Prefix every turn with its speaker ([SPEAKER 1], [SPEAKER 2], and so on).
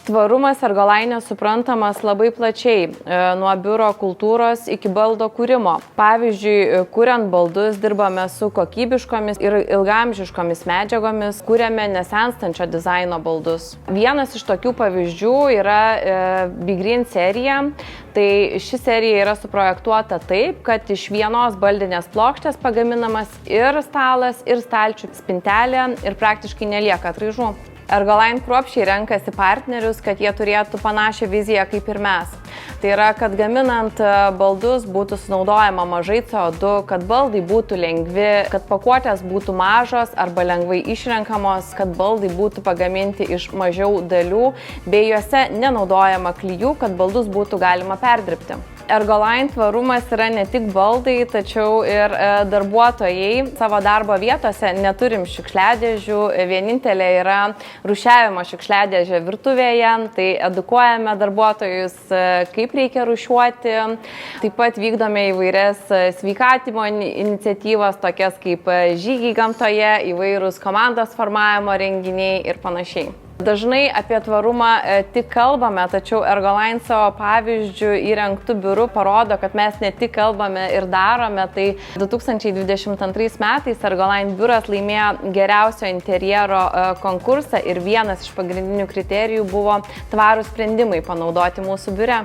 [SPEAKER 1] Tvarumas Ergolaine suprantamas labai plačiai, nuo biuro kultūros iki baldo kūrimo. Pavyzdžiui, kuriant baldus dirbame su kokybiškomis ir ilgamžiškomis medžiagomis, kuriame nesenstančio dizaino baldus. Vienas iš tokių pavyzdžių yra Be Green serija. Tai ši serija yra suprojektuota taip, kad iš vienos baldinės plokštės pagaminamas ir stalas, ir stalčių spintelė ir praktiškai nelieka atraižų. Ergolaine kruopščiai renkasi partnerius, kad jie turėtų panašią viziją kaip ir mes. Tai yra, kad gaminant baldus būtų sunaudojama mažai CO2, kad baldai būtų lengvi, kad pakuotės būtų mažos arba lengvai išrenkamos, kad baldai būtų pagaminti iš mažiau dalių, bei juose nenaudojama klijų, kad baldus būtų galima perdirbti. Ergolaine tvarumas yra ne tik baldai, tačiau ir darbuotojai. Savo darbo vietose neturim šiukšliadėžių, vienintelė yra rūšiavimo šiukšliadėžė virtuvėje, tai edukuojame darbuotojus, kaip reikia rūšiuoti. Taip pat vykdome įvairias sveikatimo iniciatyvas, tokias kaip žygiai gamtoje, įvairūs komandos formavimo renginiai ir panašiai. Dažnai apie tvarumą tik kalbame, tačiau Ergolaine savo pavyzdžių įrengtų biurų parodo, kad mes ne tik kalbame ir darome. Tai 2022 metais Ergolaine biuras laimėjo geriausio interjero konkursą ir vienas iš pagrindinių kriterijų buvo tvarūs sprendimai panaudoti mūsų biure.